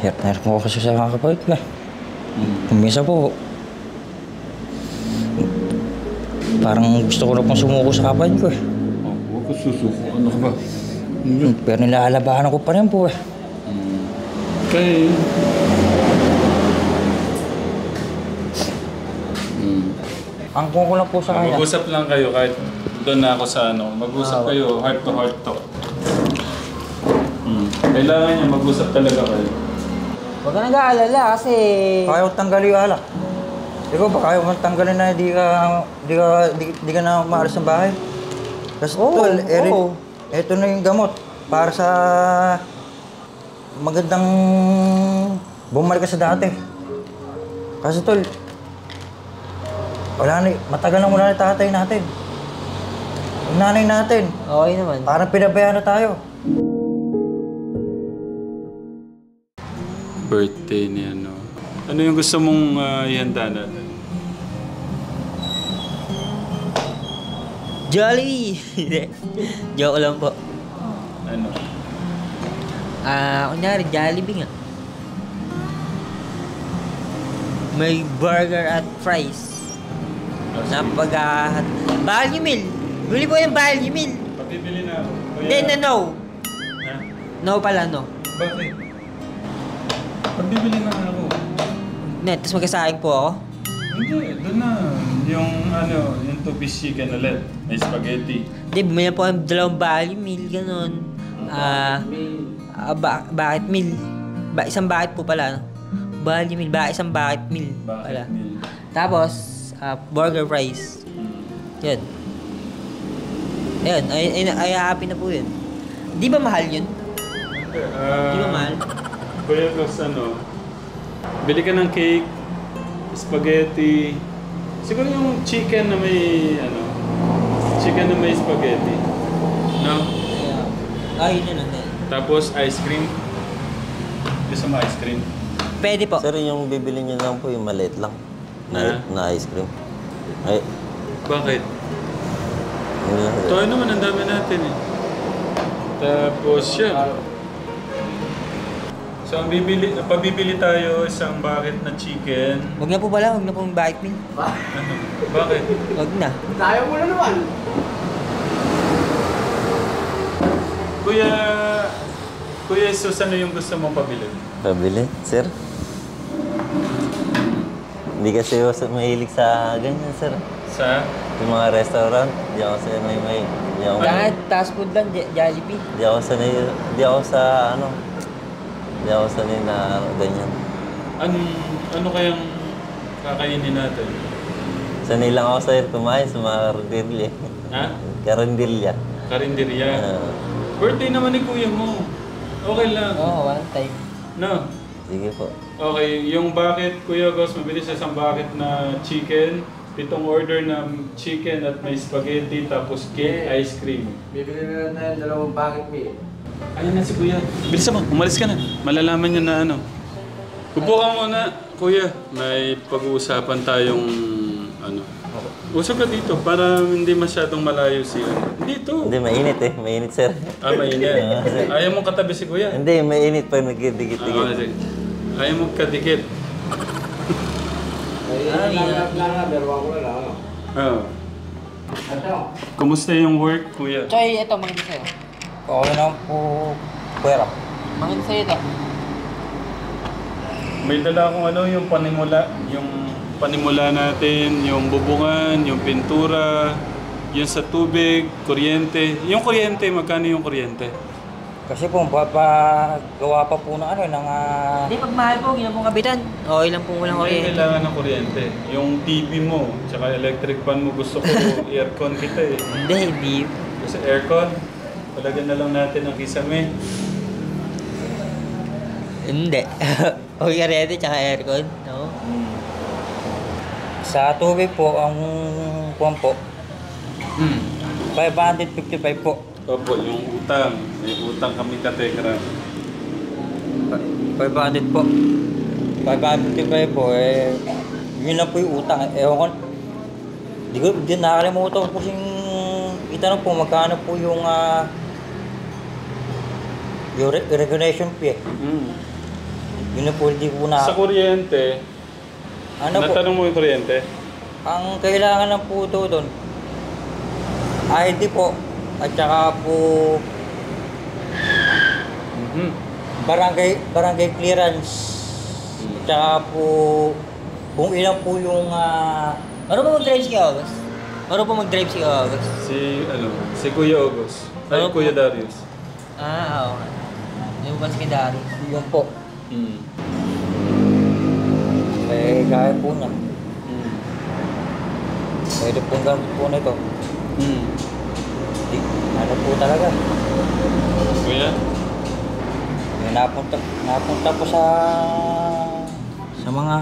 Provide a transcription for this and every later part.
hirap na hirap ako kasi sa kakapagod ko eh. Minsan po, parang gusto ko na pong sumuko sa kapatid ko eh. Oh, huwag ko susuko. Ano ka ba? Pero nilalabahan ko pa rin po eh. Okay. Ang ko lang po sa kanya. Mag-usap lang kayo kahit doon na ako sa ano. Mag-usap kayo, heart to heart talk. Kailangan niya mag-usap talaga kayo. Huwag ka nag-aalala kasi... Kaya ko tanggalin yung alak. Ikaw ba kaya ko tanggalin na di ka na maalis ng bahay? Kasi tol, eto na yung gamot para sa magandang bumalik ka sa dati. Kasi tol, matagal na mula na tatay natin. Yung nanay natin. Okay naman. Parang pinabayaan na tayo. Birthday niya, no? Ano yung gusto mong ihanda natin? Jollibee! Joke lang po. Ano? Kunyari, Jollibee nga. May burger at fries. Value meal! Bili po yung value meal! Pabibili na ako. Hindi, no. Ha? No pala, no. Bakit? Pabibili na ako. Tapos magkasaing po ako. Hindi, doon na. Yung ano, yung two-piece chicken ulit. May spaghetti. Hindi, bumili po yung dalawang value meal, ganun. Bakit meal? Isang bakit po pala, no? Value meal, isang bakit meal pala. Bakit meal? Tapos, burger fries. Yun. Ayun, ay happy na po yun. Di ba mahal yun? Di ba mahal? Kuya Gus, ano, bili ka ng cake, spaghetti. Siguro yung chicken na may, ano, chicken na may spaghetti. No? Yun na lang. Tapos ice cream. Gusto mo ice cream? Pwede po. Sir, yung bibili niyo lang po yung maliit lang na ice cream. Ay, Bakit? yun lang. Tayo naman, ang dami natin eh. Tapos siya. So, pabibili tayo isang bucket na chicken. Huwag na po pala, huwag na pong bakit meal. Ano? Bakit? Huwag na. Tayo mo na naman. Kuya Jesus, ano yung gusto mong pabili? Pabili, sir? Hindi kasi ako mahilig sa ganyan, sir. Sa? Yung mga restaurant, di ako sa Kahit fast food lang, Jollibee. di ako sanay na ganyan. Ano kayang kakainin natin? Sanay lang ako, sir, kumain sa mga karinderya. Ha? Karinderya. Karinderya. Birthday naman ni kuya mo. Okay lang. Oo, one time. No? Sige po. Okay, yung bucket, Kuya Gus, mabilis isang bucket na chicken, 7 order na chicken at may spaghetti, tapos cake, ice cream. Bibili na lang tayo dalawang bucket meal. Ayun na si Kuya. Bilis mo, umalis ka na. Malalaman niya na ano. Upo ka muna, Kuya. May pag-uusapan tayong ano. Usap ka dito para hindi masyadong malayo si ano. Dito. Hindi, mainit eh. Mainit, sir. Mainit. Ayaw mong katabi si Kuya. Hindi, mainit pa nagdikit-dikit. Sige. Ayaw mong kadikit. Dalawa ko na lang. Oo. Kumusta yung work, Kuya? Choy, ito, maganda sa'yo. Okay na po, pwera. Maganda sa'yo ito. May dala akong ano, yung panimula natin, yung bubungan, yung pintura, yung sa tubig, kuryente. Yung kuryente, magkano yung kuryente? Kasi po, gawa pa po ng Hindi, pag mahal po, yun ang pong kapitan. Okay lang po walang Hindi kuryente. kailangan ng kuryente. Yung TV mo, tsaka electric fan mo, gusto ko aircon kita eh. Hindi. Kasi aircon, palagyan na lang natin ang kisame. Hindi. O kuryente tsaka aircon, no? Sa tubig po, ang kuwan po, 555 po. Opo, yung utang. May utang kami katekra. 500 po. 555 po, yun lang po yung utang. Ewan ko, di nakalimutan ko kasing itanong po, magkano po yung yung recognition fee. Yun na po, hindi po na... Sa kuryente, Ano po, natanong mo yung kuryente? ang kailangan lang po doon, ID po, at saka po Mhm. barangay clearance, at saka po kung ilan po yung Ano ba mag-drive si August? Ano ba mag-drive si August? Si Kuya August. Ay, Ano po? Kuya Darius. Oo. Yung ba si Darius? yun po. Mm. Kaya po niya. Mm. Pwede pong gamit po nito. Mm. Di, ano po talaga. Kuya? May napunta po sa mga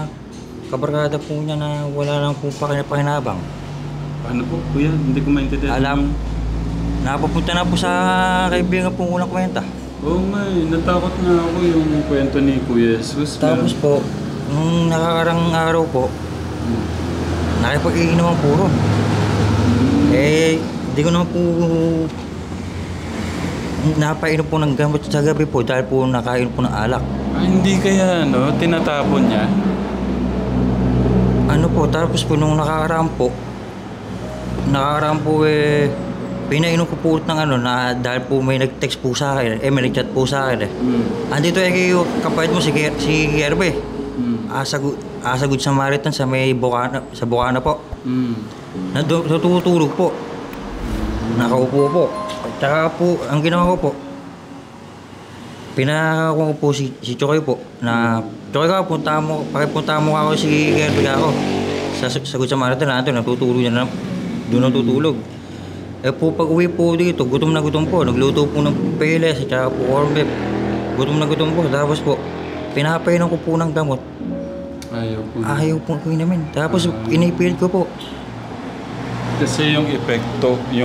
kabarkada po niya na wala lang po pakinabang. Paano po, Kuya? Hindi ko maintindihan. Alam, napapunta na po sa kaibigan po unang kwenta. Oo nga natakot nga ako yung kwento ni Kuya Jesus. Tapos po, nung nakakarang araw po, nakipag-iinom ang puro. Hindi ko naman po napainom po ng gamot sa gabi po dahil po nakainom po ng alak. Hindi kaya, tinatapon niya? Ano po, tapos po nung nakaraan po, pinainom ko po ulit ng na dahil po may nag-text po sa akin, may nag-chat po sa akin Andito kayo, kapatid mo si Herbe. Asagod sa Maritan sa may Bukana po. Natutulog po. Nakaupo po. At saka po, ang ginawa ko po, pinakakuha ko po si Chokoy po na Chokoy ka, pakipunta mo ako si Herbe ako. Sagot sa Maritan na natutulog niya na doon natutulog. Po pag uwi po dito, gutom na gutom po. Nagluto po ng peles at saka po corn beef. Gutom na gutom po. Tapos po, pinapainom ko po ng gamot. Ayaw po ko namin. Tapos inipilit ko po. Kasi yung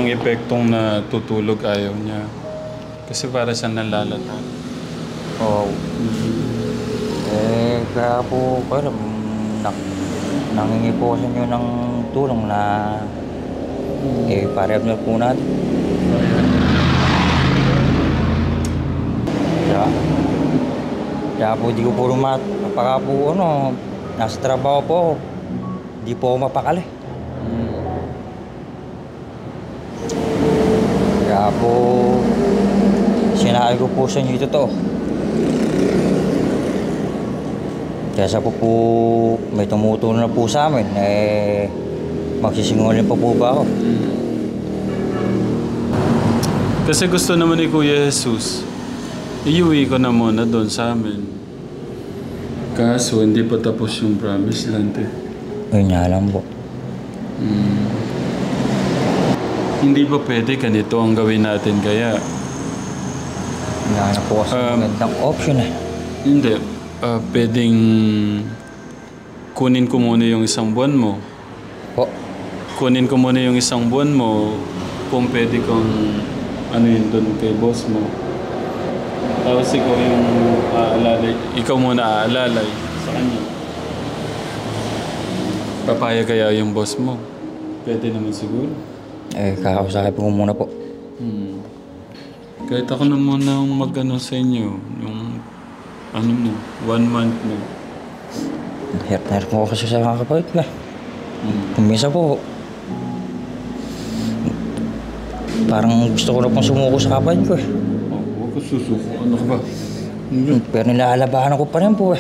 epektong natutulog ayaw niya. Kasi para siyang nalalata. Oo. Kaya po, nangingi po sa inyo ng tulong na parehab na po natin. Kaya po di ko po pagka po nasa trabaho po ako, di po ako mapakali. Kaya po sinabi ko po sa inyo ito. Kaya po may tumutulong na po sa amin, magsisingulin pa po ba ako? Kasi gusto naman ni Kuya Jesus, iuwi ko na muna doon sa amin. Kaso hindi pa tapos yung promise land Yun nga lang po. Hindi ba pwede ganito ang gawin natin kaya? Hinahanap po kasi magandang option Hindi. Pwedeng kunin ko muna yung isang buwan mo. Po. Kunin ko muna yung isang buwan mo kung pwede kong yun doon kay boss mo. Tapos ikaw yung aalalay. Ikaw muna aalalay sa kanya. Papaya kaya yung boss mo? Pwede naman siguro. Kakausapin ko muna po. Kahit ako na muna ang sa inyo. Yung 1 month mo. Hirap po kasi sa mga kapatid ko. Minsan po, parang gusto ko na pong sumuko sa kapatid ko Huwag ka susuko. Ano ka ba? Pero nilalabahan ko pa rin po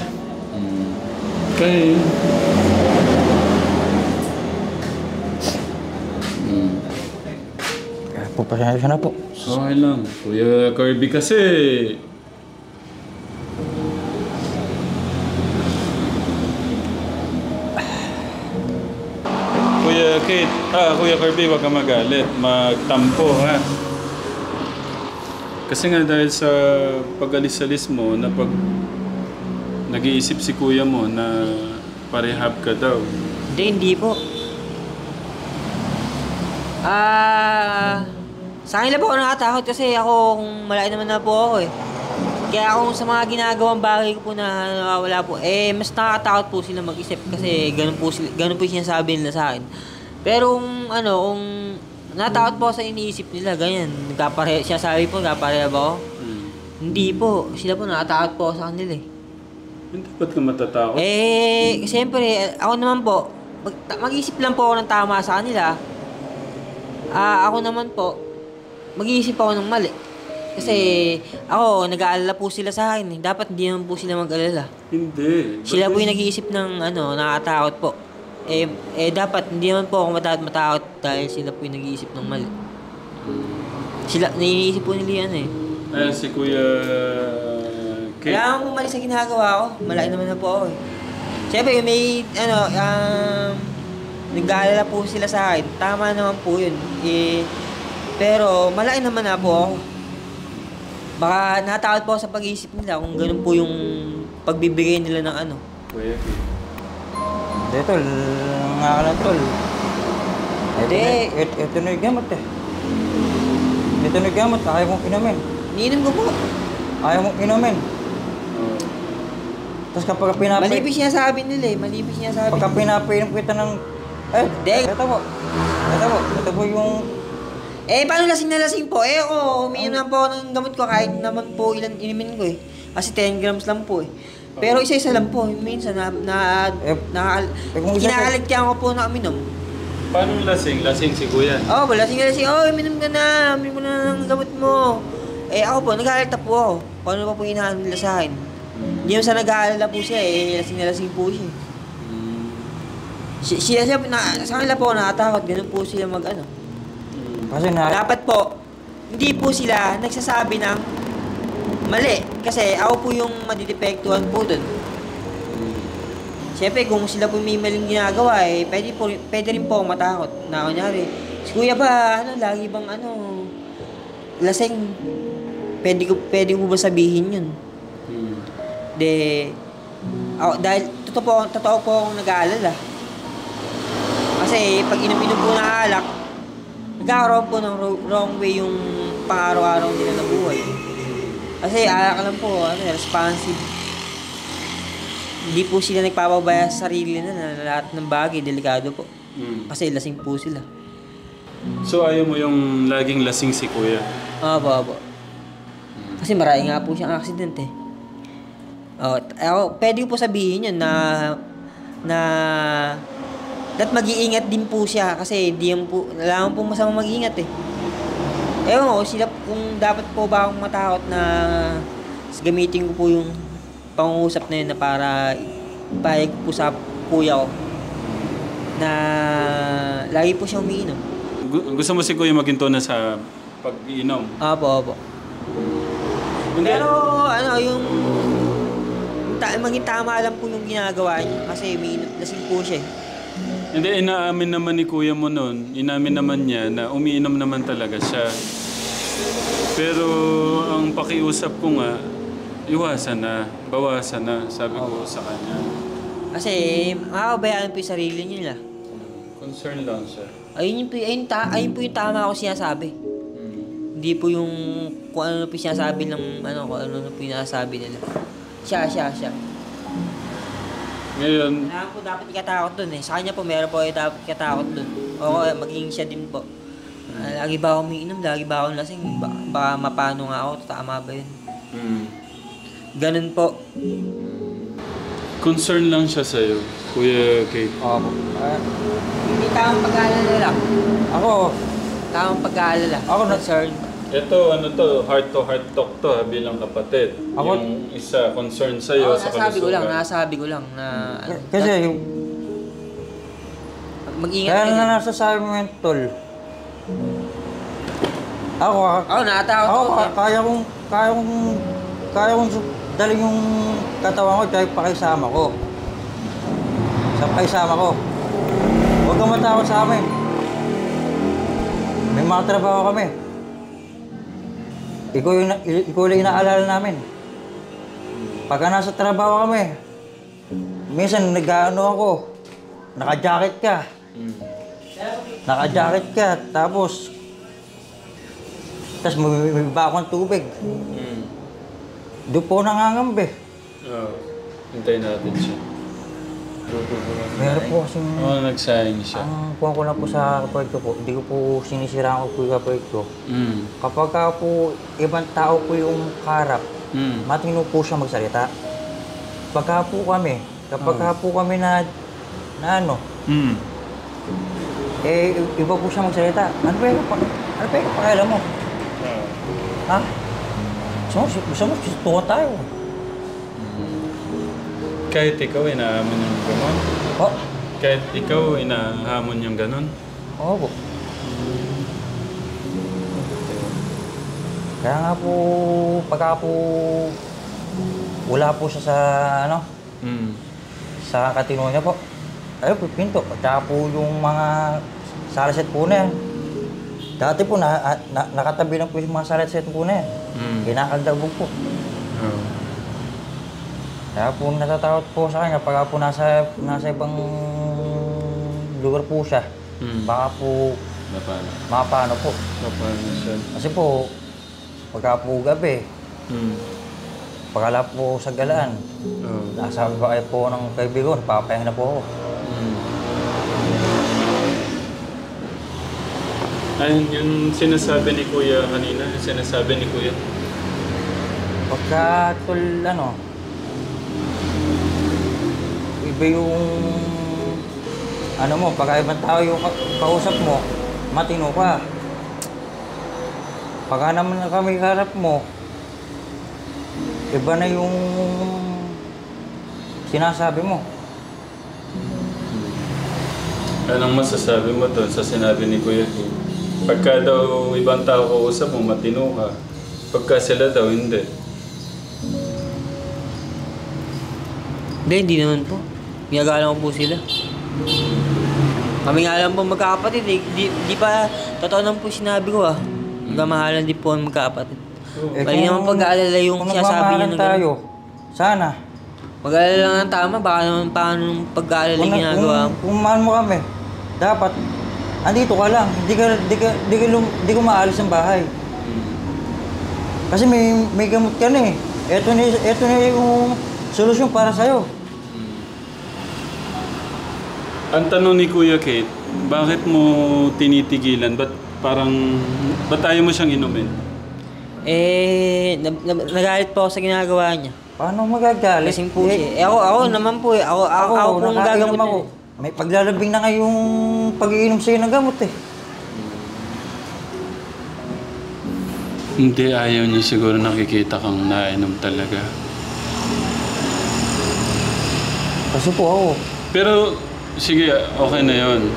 Okay. Kaya po pasensya na po. Okay lang. Kuya Kirby kasi... Kuya Kirby, huwag ka magalit. Magtampo, ha? Kasi nga dahil sa pag-alis-alis mo, na pag nag-iisip si kuya mo na parehab ka daw. Hindi po. Sa akin lang po ako nakatakot kasi ako, kung malaki naman na po ako Kaya kung sa mga ginagawang bagay ko po na nawawala po, mas nakakatakot po sila mag-isip kasi ganun po yung sinasabi nila sa akin. Pero kung natakot po sa iniisip nila, ganyan. Siya sabi po, nagkapareha ba ako? Hindi po. Sila po nakatakot po sa kanila Hindi ba't ka matatakot? Siyempre, ako naman po, mag-isip lang po ako ng tama sa kanila. Ako naman po, mag-iisip ako ng mali. Kasi ako, nag-aalala po sila sa akin. Dapat hindi naman po sila mag-alala. Hindi. Sila Ba't po yung nag-iisip ng nakakatakot po. Dapat hindi naman po ako matakot dahil sila po yung nag-iisip ng mali. Sila, naiisip po nila yan eh. Ayan si Kuya Kate. Kailangan po mali sa ginagawa ko. Malaki naman na po ako eh. Siyempre, may, nag-aalala po sila sa akin. Tama naman po yun. Pero, malaki naman na po ako. Baka natakot po ako sa pag-iisip nila kung ganun po yung pagbibigay nila ng ano. Kuya Kate. Hindi, tol. Nga ka lang, tol. Hindi. Ito na yung gamot eh. Ito na yung gamot. Ayaw mong inumin. Iniinom ko po. Ayaw mong inumin. Oh. Tapos kapag pinapay... Malipis niya sabi nila eh. Malipis niya sabi. Pagka pinapainom kita ng... Hindi. Ito po. Ito po yung... Paano lasing na lasing po? Ako, umiinom lang po ako ng gamot ko kahit naman po ilan inimin ko eh. Kasi 10 grams lang po eh. Pero isa-isa lang po. Minsan kung isa- kinakaligtihan ko po na uminom. Paano lasing? Lasing si Kuya. Lasing na lasing. Uminom ka na. Uminom ka na ng gamot mo. Ako po, nag-aalala po ako. Paano pa po inaano nila sa akin? Hindi naman sa nag-aalala po siya lasing na lasing po siya. Siya sa kanila po nakatakot. Ganun po sila mag-ano. Kasi na... Dapat po, hindi po sila nagsasabi ng mali. Kasi ako po yung madidepektuhan po dun. Siyempre, kung sila po may maling ginagawa, pwede rin po akong matakot. Na kunyari, si Kuya ba, lagi bang lasing? Pwede ko ba sabihin yun? Dahil totoo po akong nag-aalala. Kasi pag inom-inom po na alak, nagkakaroon po ng wrong way yung pang-araw-araw nila na buhay. Kasi alak lang po, responsive. Hindi po sila nagpapabaya sa sarili na lahat ng bagay, delikado po. Kasi lasing po sila. So ayaw mo yung laging lasing si Kuya? Opo. Kasi marami nga po siyang accident eh. Pwede ko po sabihin yun na dapat mag-iingat din po siya kasi wala po masama mag-iingat eh. Ewan ko, sila kung dapat po ba akong matakot na gamitin ko po yung pangungusap na yun na para ipahig po sa kuya ko na lagi po siya umiinom. Gusto mo si Kuya maging na sa pag-iinom? Opo. Pero yung maging tama lang po yung ginagawa niya kasi umiinom, lasing po siya eh. Hindi, inaamin naman ni Kuya mo noon, inamin naman niya na umiinom naman talaga siya. Pero ang pakiusap ko nga, iwasan na, bawasan na, sabi ko sa kanya. Kasi makababayaan po yung sarili nila. Concern lang siya. Ayun po yung tama ko sinasabi. Hindi po yung kung ano po sinasabi ng kung ano po yung nasasabi nila. Siya. Ngayon, Kailangan po dapat ikatakot dun eh. Sa kanya po meron po dapat ikatakot dun. O maging siya din po. Lagi ba ako umiinom? Lagi ba ako lasing? Baka mapano nga ako? Tama ba yun? Ganun po. concern lang siya sa'yo, Kuya Kate. Opo. Hindi tamang pag-aalala lang. Ako, Tamang pag-aalala. Ako na- concern. Ito, heart-to-heart talk to bilang kapatid. Ako- Yung isa, concern sa'yo sa kalusugan. nasabi ko lang na kasi yung... mag-ingat Kaya ka na din. nasasabi mo yun, tol. Ako, Natatakot ako, ako. kaya kong dalhin yung katawan ko kahit pakisama ko. Pakisama ko. Huwag kang matakot sa amin. May mga trabaho kami. Ikaw yung inaalala namin. Pagka nasa trabaho kami, minsan nag-ano ako, naka-jacket ka. Naka-jacket ka, tapos may bakong tubig. Doon po nangangambi. Oo. Hintayin natin siya. Meron po kasing... Nagsayang siya. Ang kuha ko lang po sa kapatid ko po, hindi ko po sinisiraan ko po yung kapatid ko. Kapag ka po ibang tao po yung karap, matino po siya magsalita. kapag po kami na ano, Mm. iba po siya magsalita. Ano ba yung pakialam mo? Ha? Gusto mo, tuwa tayo. Kahit ikaw, inahamon yung gano'n? Oh, Kahit ikaw, inahamon yung gano'n? oo po. Kaya nga po, pagka po wala po siya sa ano, Mm. sa katino niya po. Ayun po, pinto. Tsaka po yung mga salaset po na yan. Dati po, nakatabi lang po yung mga salaset po na yan. Kinakaldabog po. Oh. Kaya po natatakot po sa kanya pagka po nasa ibang lugar po siya. Baka po Napano? mapano po. Napano siya? Kasi po, pagka po gabi, pagkala po sa galaan, Oh. nasa bahay po ng kaibigan, papahinga na po ako. Ayun, yung sinasabi ni Kuya kanina, Pagka iba yung ano mo, pagka ibang tao yung kausap mo, matino ka. Pagka naman kami harap mo, iba na yung sinasabi mo. Anong masasabi mo doon sa sinabi ni Kuya Kim? Pagka daw ibang tao kausap mo, matino ka. Pagka sila daw, hindi. Hindi naman po. Ginagalang ko po sila. Kami nga lang po magkakapatid eh. Di pa, totoo naman po sinabi ko ah. Magkamahalan din po ang magkakapatid. Bali naman pag-aalala yung kung sinasabi niya nagmamahalan ng tayo, sana. Mag-aalala lang ng tama, baka naman paano yung pag-aalala yung ginagawa mo. Kung mahal mo kami, dapat andito ka lang. Hindi ko maalis ang bahay. Kasi may gamot ka na eh. Ito na yung solusyon para sa'yo. Ang tanong ni Kuya Kate, bakit mo tinitigilan? Ba't ayaw mo siyang inumin? Nagalit po ako sa ginagawa niya. Paano magagalit? Lasing po siya. Ako naman po eh. Ako pong gagamot ako. niya. May paglalabing na nga yung pag-iinom sa'yo ng gamot eh. Hindi, ayaw niya siguro nakikita kang nainom talaga. Kasi po ako. Pero, sige, okay na yon.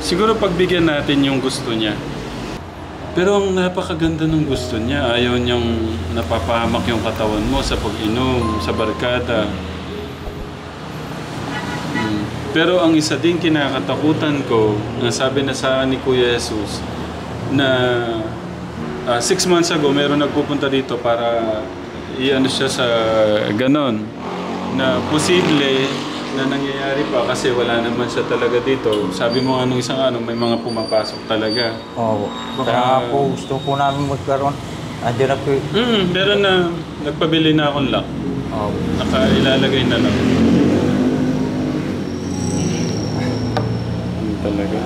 Siguro pagbigyan natin yung gusto niya. Pero ang napakaganda ng gusto niya. Ayaw niyang napapahamak yung katawan mo sa pag-inom, sa barkada. Pero ang isa din kinakatakutan ko, nasabi na sa akin ni Kuya Jesus, na 6 months ago, meron nagpupunta dito para i-ano siya sa ganon. Na posible na nangyayari pa kasi wala naman siya talaga dito. Sabi mo anong isang may mga pumapasok talaga. Oo. Kaya po gusto po namin magkaroon. Andiyan na po meron na, nagpabili na akong lock. Oo. Ilalagay na lang. Talaga.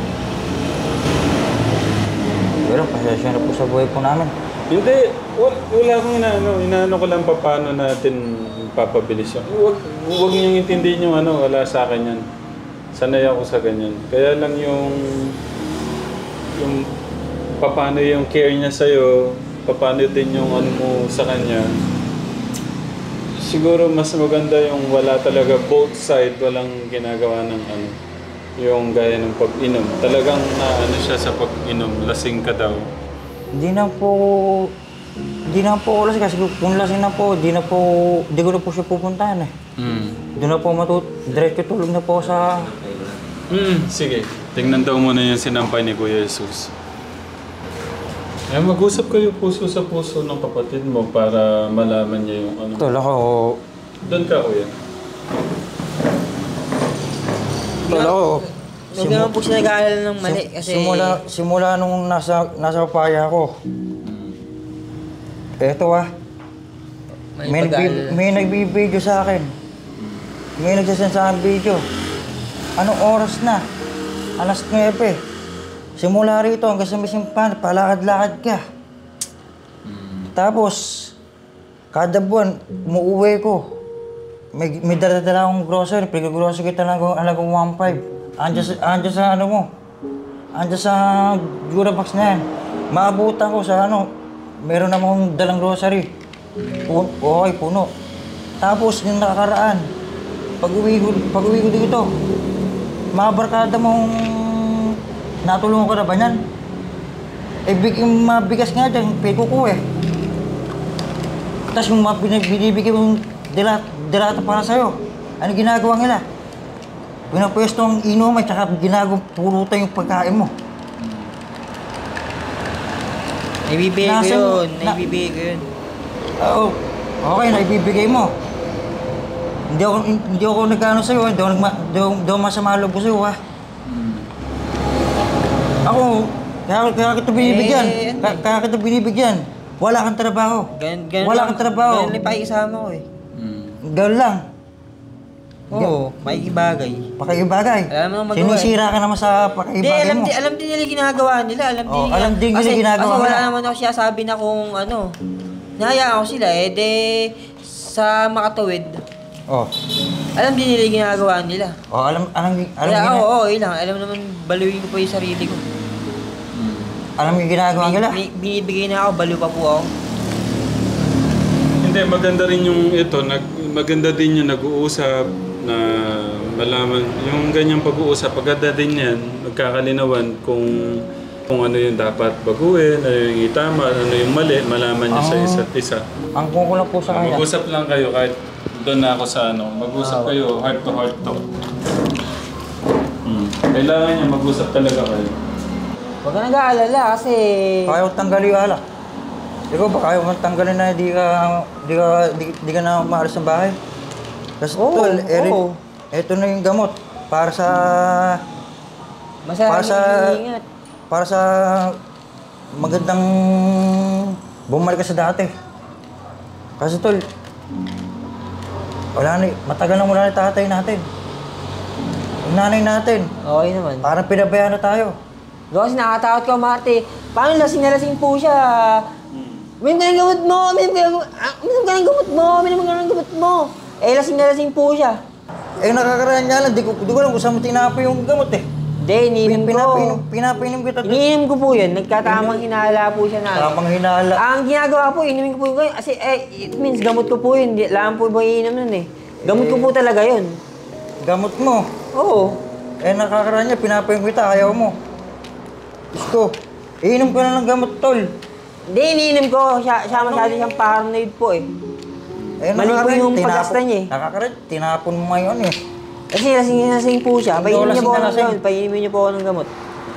Pero pasensya na po sa buhay po namin. Hindi, wala akong inaano ko lang paano natin papabilis yun. Huwag niyong intindihin yung wala sa akin yan. Sanay ako sa ganyan. Kaya lang yung paano yung care niya sa'yo, paano din yung mo sa kanya. Siguro mas maganda yung wala talaga both side, walang ginagawa ng yung gaya ng pag-inom. Talagang siya sa pag-inom, lasing ka daw. Hindi na po ako lasing kasi kung lasing na po, di ko na po siya pupuntahan eh. Doon na po diretso tulog na po sa... Sige, tingnan daw muna yung sinampay ni Kuya Jesus. Mag-usap kayo puso sa puso ng kapatid mo para malaman niya yung Tol, ako... Doon ka, Kuya. Huwag naman po siya nag-aalala ng mali kasi... Simula nung nasa papaya ako. Eto may nagbibideo sa akin. May nagsasend sa akin video. Anong oras na? Alas 9. Simula rito hanggang sa Misimpan, palakad-lakad ka. Tapos, kada buwan, umuuwi ko. may dala-dala akong grocery. Pag-grocery kita lang halagang 1.5. Andiyan sa ano mo. Andiyan sa Durabox na yan. Maabutan ko sa ano. Meron namang dalang grocery. Okay, puno. Tapos yung nakakaraan. Pag-uwi ko dito. Mga barkada mong natulungan ko na ba yan? Yung mabigas nga dyan, peko ko eh. Tapos yung binibigay mong dilata para sa'yo. Ano ginagawa nila? Pinapwesto ang inuman, tsaka ginagawa pulutan yung pagkain mo. Naibibigay ko yun. Naibibigay ko yun. Oo. Okay, naibibigay mo. Hindi ako nag-ano sa'yo, hindi ako masama loob ko sa'yo, ha? Ako, kaya kita binibigyan. Kaya kita binibigyan. Wala kang trabaho. Wala kang trabaho. Ganun lang pakikisama ko eh. Ganun lang. Oo, pakikibagay. Pakikibagay. Alam mo naman magawa eh. Sinisira ka naman sa pakikibagay mo. Alam din nila ginagawa nila. Alam din nila ginagawa kasi wala nila. naman ako siya sabi na kung ano. Nahayaan ko sila eh. Sa makatawid. Oh. Alam din nila ginagawa nila. Oh, alam Kaya ako, ilang. Alam naman, baluin ko pa yung sarili ko. Alam yung ginagawa nila. Binibigay na ako, baliw pa po ako. Hindi, maganda rin yung ito, maganda din yung nag-uusap na malaman, yung ganyang pag-uusap, maganda din yan, magkakalinawan kung ano yung dapat baguhin, ano yung itama, ano yung mali, malaman niyo sa isa't isa. Ang kukulang po sa kanya. Mag-usap lang kayo kahit doon na ako sa ano, mag-usap kayo heart to heart to. Kailangan niya mag-usap talaga kayo. Huwag ka nag-aalala kasi... Kaya ko tanggalin yung alak. Ikaw ba kaya mo tanggalin na di ka na maalis ng bahay? Kasi tol, eto na yung gamot para sa... Masarap mag-iingat. Para sa magandang bumalik ka sa dati. Kasi tol, wala na, matagal na mula na tatay natin. Yung nanay natin. Okay naman. Parang pinabayaan na tayo. Kasi nakakatakot ka, Marte. Paano lasing na lasing po siya? Minom ka ng gamot mo! Minom ka ng gamot mo! Eh, lasing na lasing po siya. Eh, nakakaraan niya lang. Di ko alam kung saan mo tinapo yung gamot eh. Hindi, iniinom ko. Pinapainom kita. Iniinom ko po yun. Nagkatamang hinala po siya na. Tamang hinala. Ang ginagawa po, inumin ko po yun. Kasi, it means gamot ko po yun. Lahan po ba iinom nun eh. Gamot ko po talaga yun. Gamot mo. Oo. Eh, nakakaraan niya. Pinapainom kita. Ayaw mo. Gusto. Iinom ka na ng gamot, tol. Hindi, iniinom ko. Siya masyado siyang paranoid po eh. Eh, Mali po yung pag-asta niya eh. Nakakaraan. Tinapon mo ngayon eh. Kasi lasing po siya. Painumin niyo po ako ng lasing. gamot. Painumin niyo po ako ng gamot.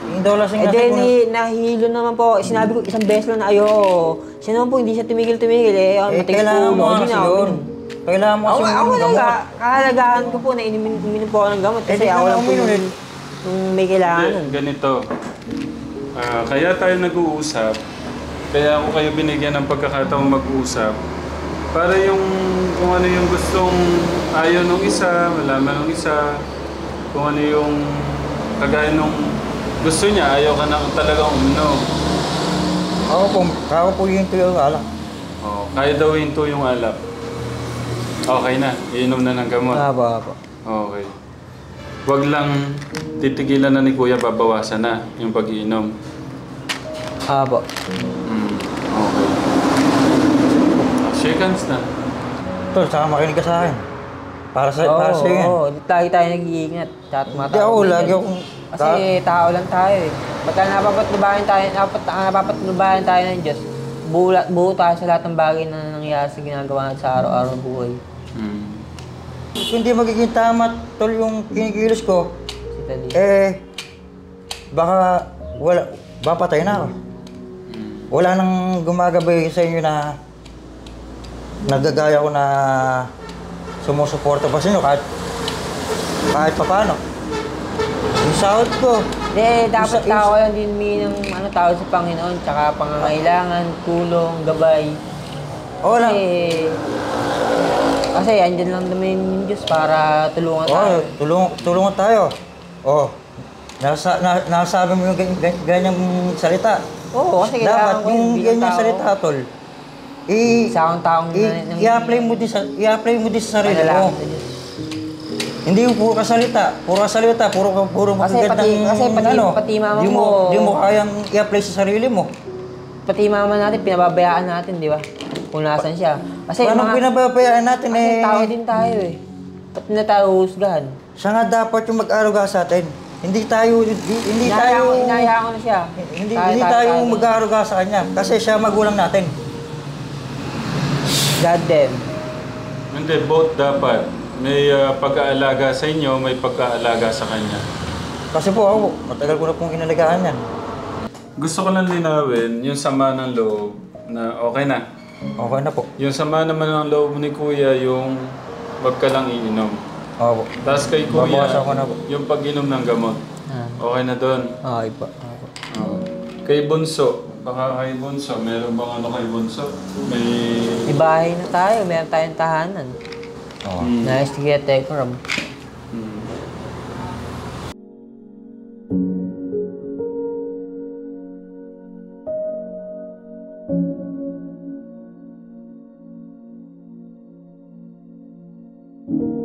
Hindi daw lasing Eh lasing. then, nahihilo naman po. Sinabi ko isang beses lang na siya naman po, hindi siya tumigil. Eh, Matigas kailangan mo po. kasi yun. Kailangan mo kasi Ako yung lang gamot. kahalagaan ko po na uminom po ako ng gamot. Kasi di ako ka lang po uminom eh. yung may kailangan. Ganito. Kaya tayo nag-uusap, kaya ako kayo binigyan ng pagkakataong mag-uusap para yung kung ano yung gustong ayaw nung isa, malaman nung isa, kung ano yung kagaya nung gusto niya, ayaw ka na talagang uminom. Ako po yung tuyo alak. Oh, kaya daw hinto yung alak. Okay na, iinom na ng gamot. Apa. Okay. Wag lang titigilan na ni Kuya, babawasan na yung pag-iinom. Apa. Okay. Shake hands na. Tol, saka makinig ka sa akin. Para sa iyo yan. Oo, lagi tayo nag-iingat. Hindi ako, lagi akong... Kasi tao lang tayo eh. Pagka napapatnubayan tayo ng Diyos, buo tayo sa lahat ng bagay na nangyayari sa ginagawa natin sa araw-araw ng buhay. Kung hindi magiging tama, tol, yung kinikilos ko, Si Tali. baka patay na ako. Wala nang gumagabay sa inyo na nagagaya ko na sumusuporta pa sa inyo kahit pa paano. Yung sahod ko. Hindi, dapat tao lang din ng tawag sa Panginoon, tsaka pangangailangan, tulong, gabay. Wala. Kasi andyan lang naman yung Diyos para tulungan tayo. Tulungan tayo. Nasabi mo yung ganyang salita. Oo, kasi kailangan Dapat ko yun yung bilang ganyang tao. salita, tol. Isa akong taong i-apply mo din sa sarili mo. panalangin sa Diyos. Hindi yung puro kasalita, puro Kasi pati mama mo- Di mo kayang i-apply sa sarili mo. Pati mama natin, pinababayaan natin, di ba? Kung nasan siya. Kasi Anong pinababayaan natin kasi tao din tayo eh. Ba't na tayo husgahan? Siya nga dapat yung mag-aruga sa atin. Hindi tayo Inaya ko na siya. hindi tayo mag-aaruga sa kanya kasi siya magulang natin. God damn. Hindi, both dapat. May pag-aalaga sa inyo, may pag-aalaga sa kanya. Kasi po ako, matagal ko na pong inalagaan yan. Gusto ko lang linawin, yung sama ng loob na okay na. Okay na po. Yung sama naman ng loob ni Kuya, yung wag ka lang iinom. Okay po. Tapos kay Kuya, Babawasan ko na po. yung pag-inom ng gamot. Okay na doon. Okay po. Oo. Kay Bunso, baka kay Bunso, meron bang ano kay Bunso? May bahay na tayo, meron tayong tahanan. Oo. Nice to get take from. Hmm. Thank you.